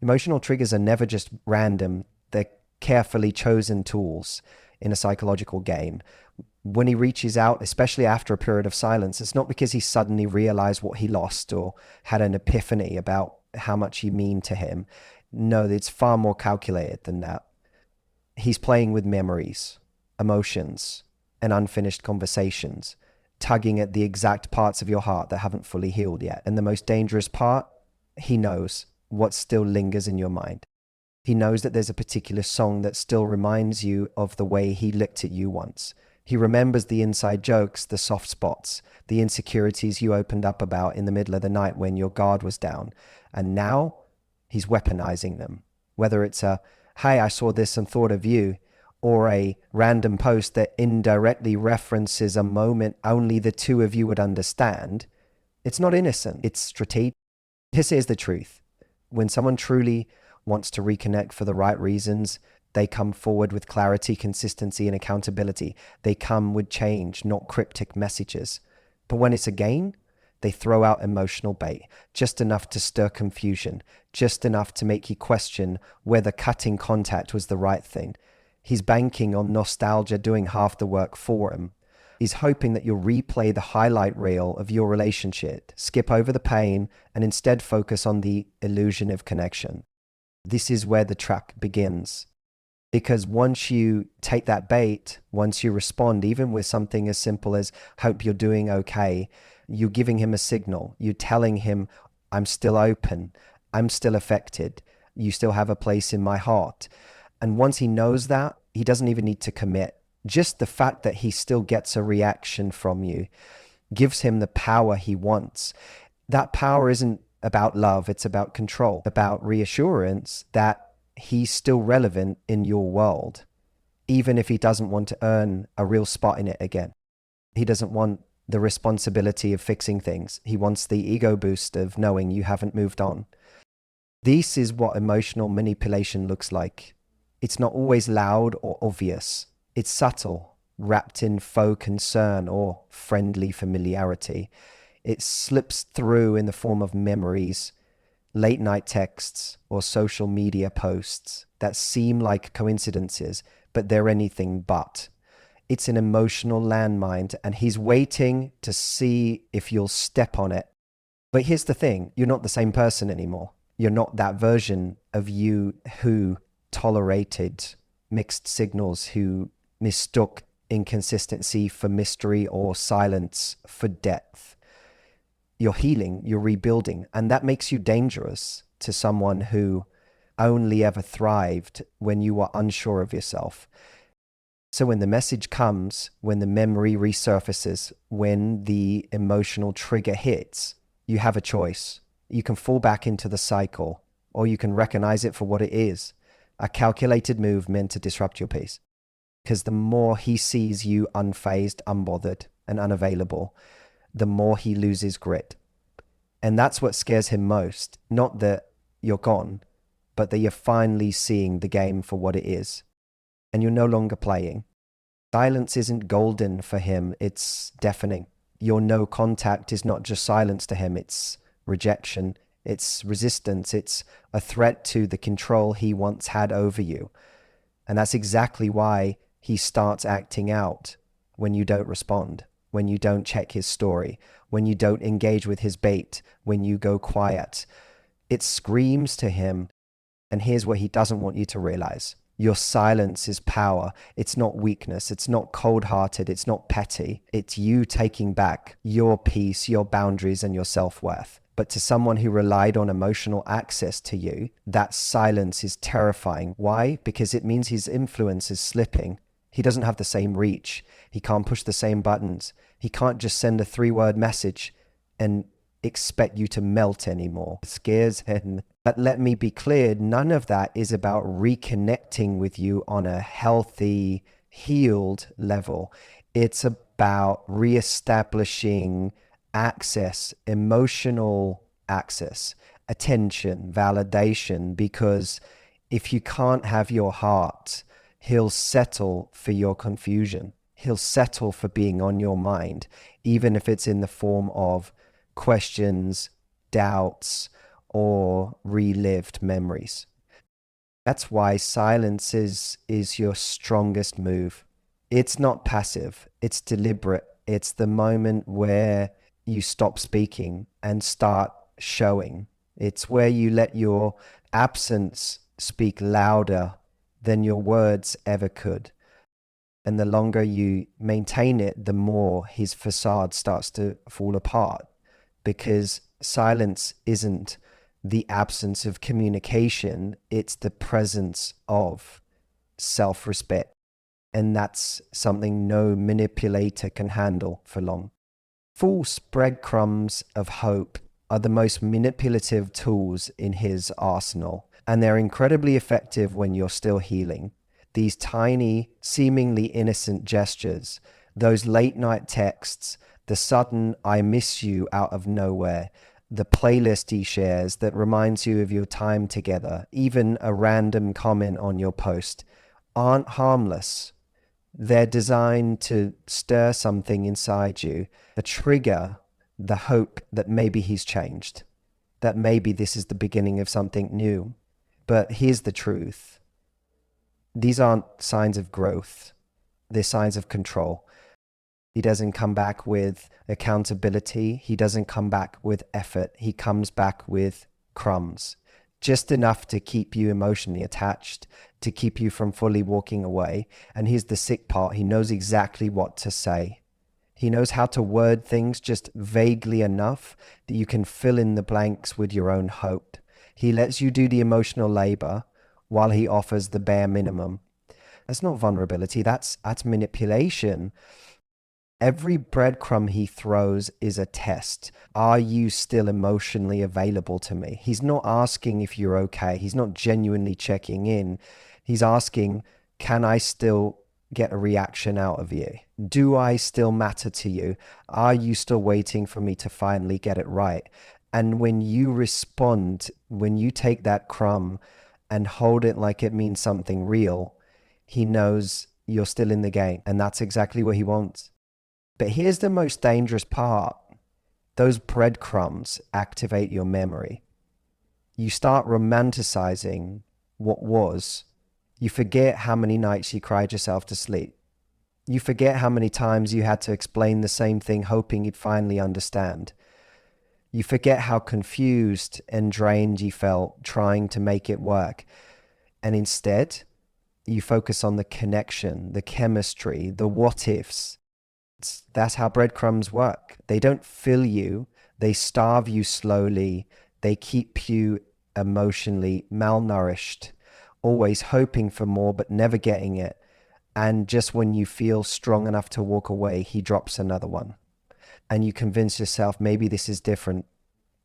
Emotional triggers are never just random. They're carefully chosen tools in a psychological game. When he reaches out, especially after a period of silence, it's not because he suddenly realized what he lost or had an epiphany about how much you mean to him. No, it's far more calculated than that. He's playing with memories, emotions, and unfinished conversations, tugging at the exact parts of your heart that haven't fully healed yet. And the most dangerous part, he knows what still lingers in your mind. He knows that there's a particular song that still reminds you of the way he looked at you once. He remembers the inside jokes, the soft spots, the insecurities you opened up about in the middle of the night when your guard was down. And now he's weaponizing them. Whether it's a, hey, I saw this and thought of you, or a random post that indirectly references a moment only the two of you would understand, it's not innocent, it's strategic. This is the truth. When someone truly wants to reconnect for the right reasons, they come forward with clarity, consistency, and accountability. They come with change, not cryptic messages. But when it's a game, they throw out emotional bait, just enough to stir confusion, just enough to make you question whether cutting contact was the right thing. He's banking on nostalgia doing half the work for him. He's hoping that you'll replay the highlight reel of your relationship, skip over the pain, and instead focus on the illusion of connection. This is where the trap begins. Because once you take that bait, once you respond, even with something as simple as, hope you're doing okay, you're giving him a signal. You're telling him, I'm still open. I'm still affected. You still have a place in my heart. And once he knows that, he doesn't even need to commit. Just the fact that he still gets a reaction from you gives him the power he wants. That power isn't about love. It's about control, about reassurance that he's still relevant in your world, even if he doesn't want to earn a real spot in it again. He doesn't want the responsibility of fixing things. He wants the ego boost of knowing you haven't moved on. This is what emotional manipulation looks like. It's not always loud or obvious. It's subtle, wrapped in faux concern or friendly familiarity. It slips through in the form of memories, late night texts, or social media posts that seem like coincidences, but they're anything but. It's an emotional landmine, and he's waiting to see if you'll step on it. But here's the thing, you're not the same person anymore. You're not that version of you who tolerated mixed signals, who mistook inconsistency for mystery or silence for depth. You're healing, you're rebuilding, and that makes you dangerous to someone who only ever thrived when you were unsure of yourself. So when the message comes, when the memory resurfaces, when the emotional trigger hits, you have a choice. You can fall back into the cycle, or you can recognize it for what it is, a calculated move meant to disrupt your peace. Because the more he sees you unfazed, unbothered, and unavailable, the more he loses grit. And that's what scares him most. Not that you're gone, but that you're finally seeing the game for what it is. And you're no longer playing. Silence isn't golden for him, it's deafening. Your no contact is not just silence to him, it's rejection, it's resistance, it's a threat to the control he once had over you. And that's exactly why he starts acting out when you don't respond, when you don't check his story, when you don't engage with his bait, when you go quiet. It screams to him, and here's what he doesn't want you to realize. Your silence is power. It's not weakness. It's not cold-hearted. It's not petty. It's you taking back your peace, your boundaries, and your self-worth. But to someone who relied on emotional access to you, that silence is terrifying. Why? Because it means his influence is slipping. He doesn't have the same reach. He can't push the same buttons. He can't just send a 3-word message and expect you to melt anymore. It scares him. But let me be clear, none of that is about reconnecting with you on a healthy, healed level. It's about reestablishing access, emotional access, attention, validation, because if you can't have your heart, he'll settle for your confusion. He'll settle for being on your mind, even if it's in the form of questions, doubts, or relived memories. That's why silence is your strongest move. It's not passive, it's deliberate. It's the moment where you stop speaking and start showing. It's where you let your absence speak louder than your words ever could. And the longer you maintain it, the more his facade starts to fall apart, because silence isn't the absence of communication, it's the presence of self-respect. And that's something no manipulator can handle for long. False breadcrumbs of hope are the most manipulative tools in his arsenal, and they're incredibly effective when you're still healing. These tiny, seemingly innocent gestures, those late night texts, the sudden "I miss you" out of nowhere, the playlist he shares that reminds you of your time together, even a random comment on your post, aren't harmless. They're designed to stir something inside you, to trigger the hope that maybe he's changed, that maybe this is the beginning of something new. But here's the truth. These aren't signs of growth. They're signs of control. He doesn't come back with accountability. He doesn't come back with effort. He comes back with crumbs, just enough to keep you emotionally attached, to keep you from fully walking away. And here's the sick part. He knows exactly what to say. He knows how to word things just vaguely enough that you can fill in the blanks with your own hope. He lets you do the emotional labor while he offers the bare minimum. That's not vulnerability, that's manipulation. Every breadcrumb he throws is a test. Are you still emotionally available to me? He's not asking if you're okay. He's not genuinely checking in. He's asking, can I still get a reaction out of you? Do I still matter to you? Are you still waiting for me to finally get it right? And when you respond, when you take that crumb and hold it like it means something real, he knows you're still in the game, and that's exactly what he wants. But here's the most dangerous part. Those breadcrumbs activate your memory. You start romanticizing what was. You forget how many nights you cried yourself to sleep. You forget how many times you had to explain the same thing hoping you'd finally understand. You forget how confused and drained you felt trying to make it work. And instead, you focus on the connection, the chemistry, the what ifs. That's how breadcrumbs work. They don't fill you. They starve you slowly. They keep you emotionally malnourished, always hoping for more but never getting it. And just when you feel strong enough to walk away, he drops another one. And you convince yourself maybe this is different,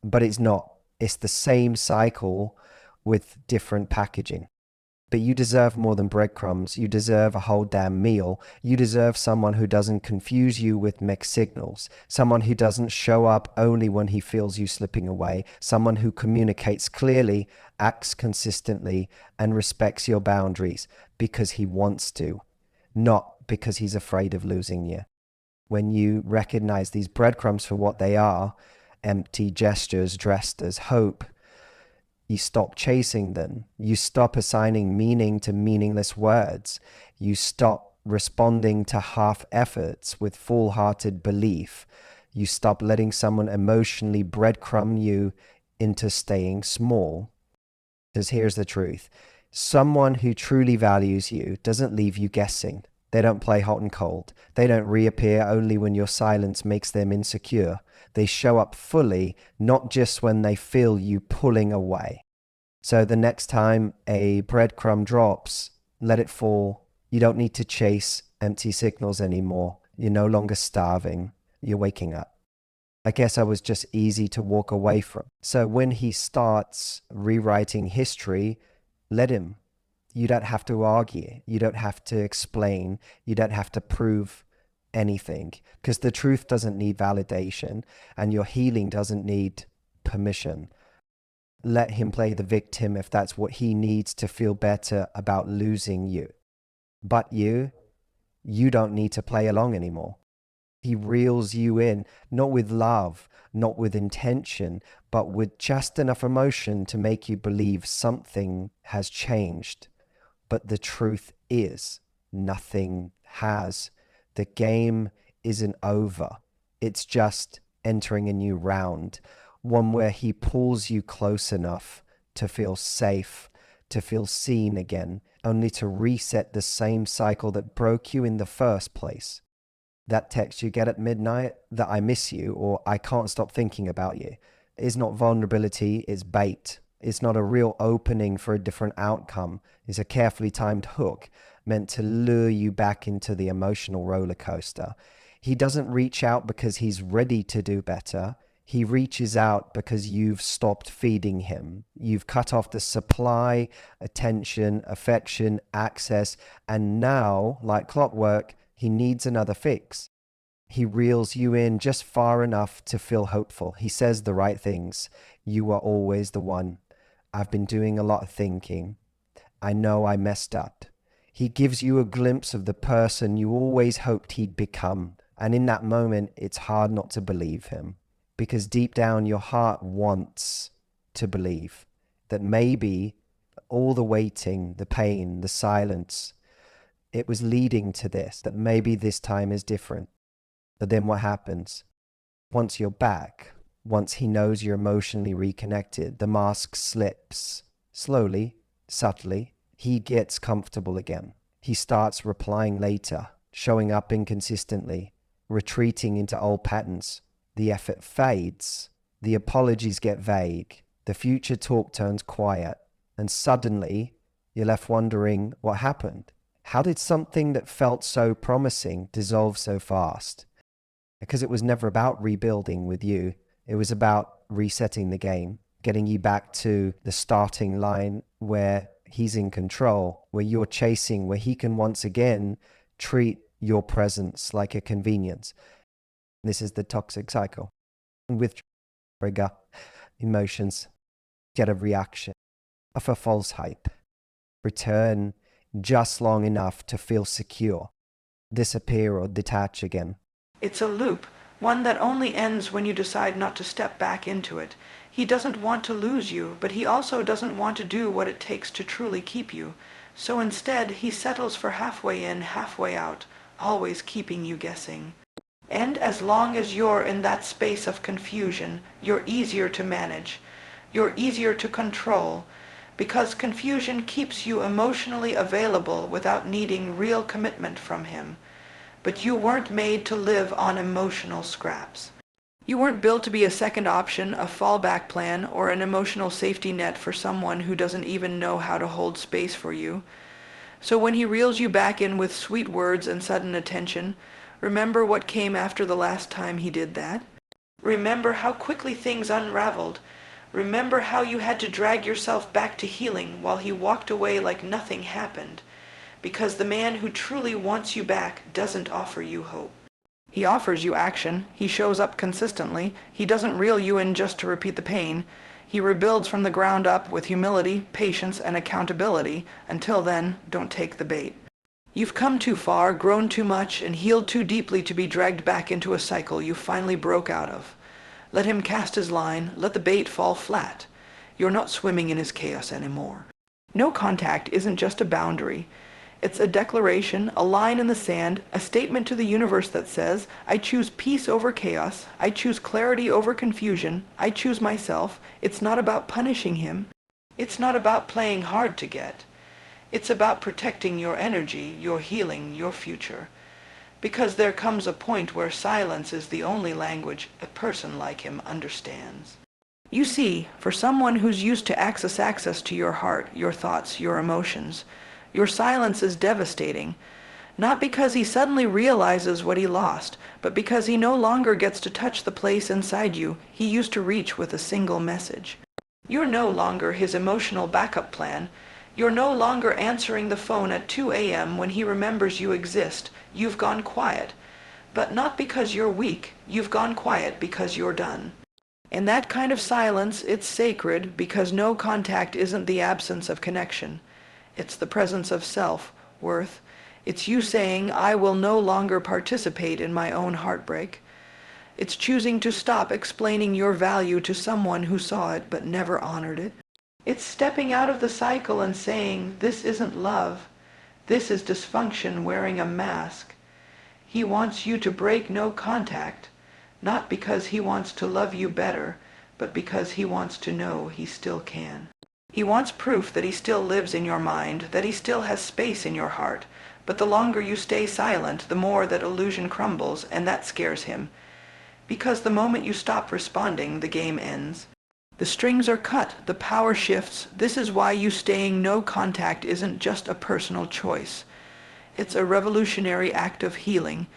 but it's not. It's the same cycle with different packaging. But you deserve more than breadcrumbs. You deserve a whole damn meal. You deserve someone who doesn't confuse you with mixed signals. Someone who doesn't show up only when he feels you slipping away. Someone who communicates clearly, acts consistently, and respects your boundaries because he wants to, not because he's afraid of losing you. When you recognize these breadcrumbs for what they are, empty gestures dressed as hope, you stop chasing them. You stop assigning meaning to meaningless words. You stop responding to half efforts with full-hearted belief. You stop letting someone emotionally breadcrumb you into staying small. Because here's the truth. Someone who truly values you doesn't leave you guessing. They don't play hot and cold. They don't reappear only when your silence makes them insecure. They show up fully, not just when they feel you pulling away. So the next time a breadcrumb drops, let it fall. You don't need to chase empty signals anymore. You're no longer starving. You're waking up. I guess I was just easy to walk away from. So when he starts rewriting history, let him. You don't have to argue. You don't have to explain. You don't have to prove anything, because the truth doesn't need validation and your healing doesn't need permission. Let him play the victim if that's what he needs to feel better about losing you. But you don't need to play along anymore. He reels you in, not with love, not with intention, but with just enough emotion to make you believe something has changed. But the truth is, nothing has. The game isn't over. It's just entering a new round, one where he pulls you close enough to feel safe, to feel seen again, only to reset the same cycle that broke you in the first place. That text you get at midnight, that I miss you or I can't stop thinking about you, is not vulnerability, it's bait. It's not a real opening for a different outcome. It's a carefully timed hook meant to lure you back into the emotional roller coaster. He doesn't reach out because he's ready to do better. He reaches out because you've stopped feeding him. You've cut off the supply, attention, affection, access, and now, like clockwork, he needs another fix. He reels you in just far enough to feel hopeful. He says the right things. You are always the one. I've been doing a lot of thinking. I know I messed up. He gives you a glimpse of the person you always hoped he'd become. And in that moment, it's hard not to believe him. Because deep down, your heart wants to believe that maybe all the waiting, the pain, the silence, it was leading to this, that maybe this time is different. But then what happens? Once you're back, once he knows you're emotionally reconnected, the mask slips. Slowly, subtly, he gets comfortable again. He starts replying later, showing up inconsistently, retreating into old patterns. The effort fades. The apologies get vague. The future talk turns quiet. And suddenly, you're left wondering what happened. How did something that felt so promising dissolve so fast? Because it was never about rebuilding with you. It was about resetting the game, getting you back to the starting line where he's in control, where you're chasing, where he can once again treat your presence like a convenience. This is the toxic cycle. With trigger, emotions, get a reaction, offer false hype, return just long enough to feel secure, disappear or detach again. It's a loop, one that only ends when you decide not to step back into it. He doesn't want to lose you, but he also doesn't want to do what it takes to truly keep you. So instead, he settles for halfway in, halfway out, always keeping you guessing. And as long as you're in that space of confusion, you're easier to manage. You're easier to control, because confusion keeps you emotionally available without needing real commitment from him. But you weren't made to live on emotional scraps. You weren't built to be a second option, a fallback plan, or an emotional safety net for someone who doesn't even know how to hold space for you. So when he reels you back in with sweet words and sudden attention, remember what came after the last time he did that. Remember how quickly things unraveled. Remember how you had to drag yourself back to healing while he walked away like nothing happened. Because the man who truly wants you back doesn't offer you hope. He offers you action. He shows up consistently. He doesn't reel you in just to repeat the pain. He rebuilds from the ground up with humility, patience, and accountability. Until then, don't take the bait. You've come too far, grown too much, and healed too deeply to be dragged back into a cycle you finally broke out of. Let him cast his line. Let the bait fall flat. You're not swimming in his chaos anymore. No contact isn't just a boundary. It's a declaration, a line in the sand, a statement to the universe that says, I choose peace over chaos. I choose clarity over confusion. I choose myself. It's not about punishing him. It's not about playing hard to get. It's about protecting your energy, your healing, your future. Because there comes a point where silence is the only language a person like him understands. You see, for someone who's used to access to your heart, your thoughts, your emotions, your silence is devastating. Not because he suddenly realizes what he lost, but because he no longer gets to touch the place inside you he used to reach with a single message. You're no longer his emotional backup plan. You're no longer answering the phone at 2 a.m. when he remembers you exist. You've gone quiet. But not because you're weak. You've gone quiet because you're done. In that kind of silence, it's sacred because no contact isn't the absence of connection. It's the presence of self, worth. It's you saying, I will no longer participate in my own heartbreak. It's choosing to stop explaining your value to someone who saw it but never honored it. It's stepping out of the cycle and saying, this isn't love. This is dysfunction wearing a mask. He wants you to break no contact, not because he wants to love you better, but because he wants to know he still can. He wants proof that he still lives in your mind, that he still has space in your heart. But the longer you stay silent, the more that illusion crumbles, and that scares him. Because the moment you stop responding, the game ends. The strings are cut, the power shifts. This is why you staying no contact isn't just a personal choice. It's a revolutionary act of healing.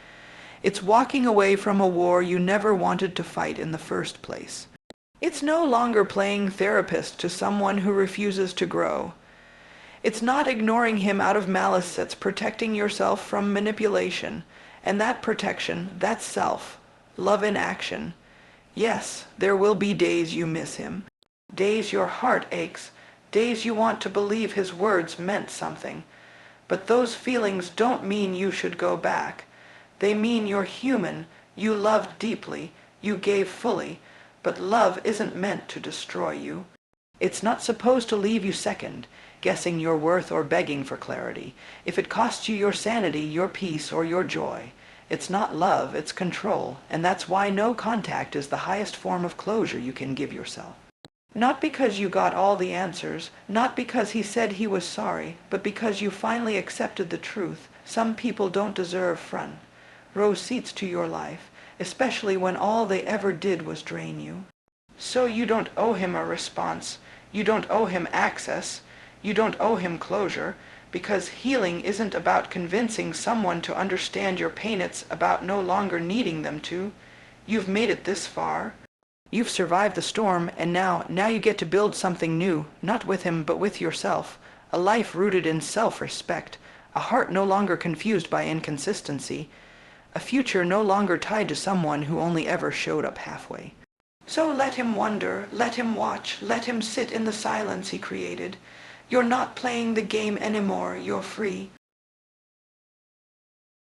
It's walking away from a war you never wanted to fight in the first place. It's no longer playing therapist to someone who refuses to grow. It's not ignoring him out of malice. That's protecting yourself from manipulation. And that protection, that's self. Love in action. Yes, there will be days you miss him. Days your heart aches. Days you want to believe his words meant something. But those feelings don't mean you should go back. They mean you're human. You loved deeply. You gave fully. But love isn't meant to destroy you. It's not supposed to leave you second, guessing your worth or begging for clarity. If it costs you your sanity, your peace, or your joy, it's not love, it's control. And that's why no contact is the highest form of closure you can give yourself. Not because you got all the answers, not because he said he was sorry, but because you finally accepted the truth. Some people don't deserve front row seats to your life, especially when all they ever did was drain you. So you don't owe him a response. You don't owe him access. You don't owe him closure, because healing isn't about convincing someone to understand your pain. It's about no longer needing them to. You've made it this far. You've survived the storm, and now you get to build something new, not with him, but with yourself. A life rooted in self-respect, a heart no longer confused by inconsistency, a future no longer tied to someone who only ever showed up halfway. So let him wonder, let him watch, let him sit in the silence he created. You're not playing the game anymore, you're free.